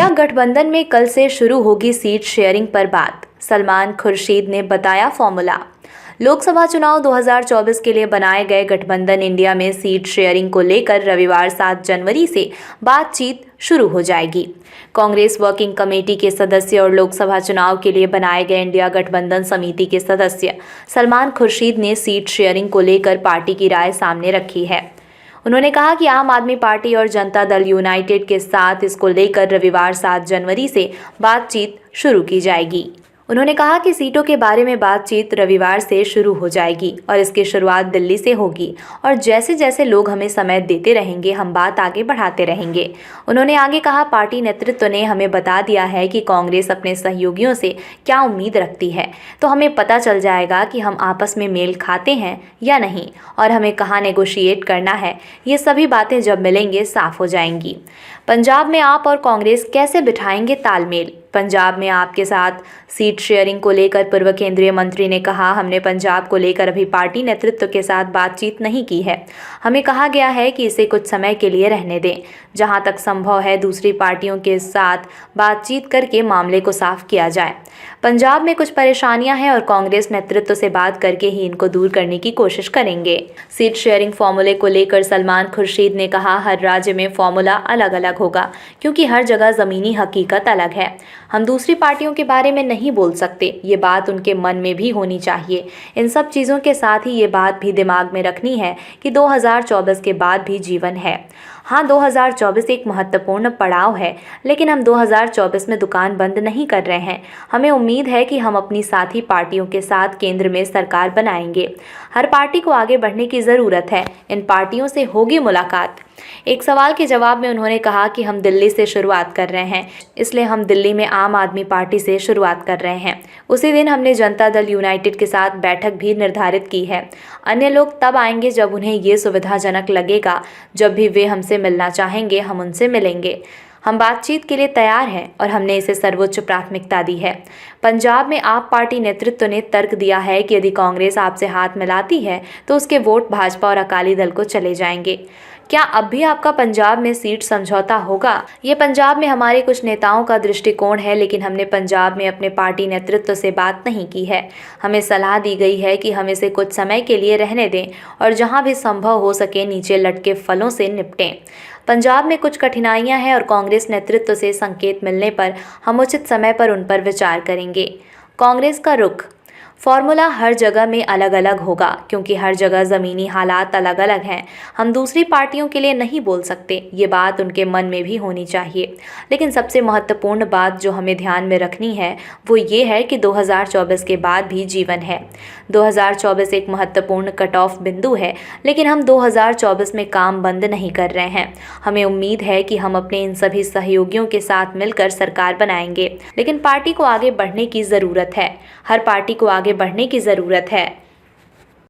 India गठबंधन में कल से शुरू होगी सीट शेयरिंग पर बात। सलमान खुर्शीद ने बताया फॉर्मूला। लोकसभा चुनाव 2024 के लिए बनाए गए गठबंधन इंडिया में सीट शेयरिंग को लेकर रविवार 7 जनवरी से बातचीत शुरू हो जाएगी। कांग्रेस वर्किंग कमेटी के सदस्य और लोकसभा चुनाव के लिए बनाए गए इंडिया गठबंधन समिति के सदस्य सलमान खुर्शीद ने सीट शेयरिंग को लेकर पार्टी की राय सामने रखी है। उन्होंने कहा कि आम आदमी पार्टी और जनता दल यूनाइटेड के साथ इसको लेकर रविवार 7 जनवरी से बातचीत शुरू की जाएगी। उन्होंने कहा कि सीटों के बारे में बातचीत रविवार से शुरू हो जाएगी और इसकी शुरुआत दिल्ली से होगी और जैसे जैसे लोग हमें समय देते रहेंगे हम बात आगे बढ़ाते रहेंगे। उन्होंने आगे कहा, पार्टी नेतृत्व ने हमें बता दिया है कि कांग्रेस अपने सहयोगियों से क्या उम्मीद रखती है, तो हमें पता चल जाएगा कि हम आपस में मेल खाते हैं या नहीं और हमें कहाँ नेगोशिएट करना है। ये सभी बातें जब मिलेंगे साफ हो जाएंगी। पंजाब में आप और कांग्रेस कैसे बिठाएंगे तालमेल? पंजाब में आपके साथ सीट शेयरिंग को लेकर पूर्व केंद्रीय मंत्री ने कहा, हमने पंजाब को लेकर अभी पार्टी नेतृत्व के साथ बातचीत नहीं की है। हमें कहा गया है कि इसे कुछ समय के लिए रहने दें। जहां तक संभव है दूसरी पार्टियों के साथ बातचीत करके मामले को साफ किया जाए। पंजाब में कुछ परेशानियां हैं और कांग्रेस नेतृत्व से बात करके ही इनको दूर करने की कोशिश करेंगे। सीट शेयरिंग फॉर्मूले को लेकर सलमान खुर्शीद ने कहा, हर राज्य में फॉर्मूला अलग अलग होगा क्योंकि हर जगह ज़मीनी हकीकत अलग है। हम दूसरी पार्टियों के बारे में नहीं बोल सकते, ये बात उनके मन में भी होनी चाहिए। इन सब चीज़ों के साथ ही ये बात भी दिमाग में रखनी है कि 2024 के बाद भी जीवन है। हाँ, 2024 एक महत्वपूर्ण पड़ाव है, लेकिन हम 2024 में दुकान बंद नहीं कर रहे हैं। हमें उम्मीद है कि हम अपनी साथी पार्टियों के साथ केंद्र में सरकार बनाएंगे। हर पार्टी को आगे बढ़ने की ज़रूरत है। इन पार्टियों से होगी मुलाकात। एक सवाल के जवाब में उन्होंने कहा कि हम दिल्ली से शुरुआत कर रहे हैं, इसलिए हम दिल्ली में आम आदमी पार्टी से शुरुआत कर रहे हैं। उसी दिन हमने जनता दल यूनाइटेड के साथ बैठक भी निर्धारित की है। अन्य लोग तब आएंगे जब उन्हें ये सुविधाजनक लगेगा। जब भी वे हमसे मिलना चाहेंगे हम उनसे मिलेंगे। हम बातचीत के लिए तैयार हैं और हमने इसे सर्वोच्च प्राथमिकता दी है। पंजाब में आप पार्टी नेतृत्व ने तर्क दिया है कि यदि कांग्रेस आपसे हाथ मिलाती है तो उसके वोट भाजपा और अकाली दल को चले जाएंगे। क्या अब भी आपका पंजाब में सीट समझौता होगा? ये पंजाब में हमारे कुछ नेताओं का दृष्टिकोण है, लेकिन हमने पंजाब में अपने पार्टी नेतृत्व से बात नहीं की है। हमें सलाह दी गई है कि हम इसे कुछ समय के लिए रहने दें और जहां भी संभव हो सके नीचे लटके फलों से निपटें। पंजाब में कुछ कठिनाइयां हैं और कांग्रेस नेतृत्व से संकेत मिलने पर हम उचित समय पर उन पर विचार करेंगे। कांग्रेस का रुख फॉर्मूला हर जगह में अलग अलग होगा क्योंकि हर जगह ज़मीनी हालात अलग अलग हैं। हम दूसरी पार्टियों के लिए नहीं बोल सकते, ये बात उनके मन में भी होनी चाहिए। लेकिन सबसे महत्वपूर्ण बात जो हमें ध्यान में रखनी है वो ये है कि 2024 के बाद भी जीवन है। 2024 एक महत्वपूर्ण कट ऑफ बिंदु है, लेकिन हम 2024 में काम बंद नहीं कर रहे हैं। हमें उम्मीद है कि हम अपने इन सभी सहयोगियों के साथ मिलकर सरकार बनाएंगे, लेकिन पार्टी को आगे बढ़ने की ज़रूरत है। हर पार्टी को आगे बढ़ने की ज़रूरत है।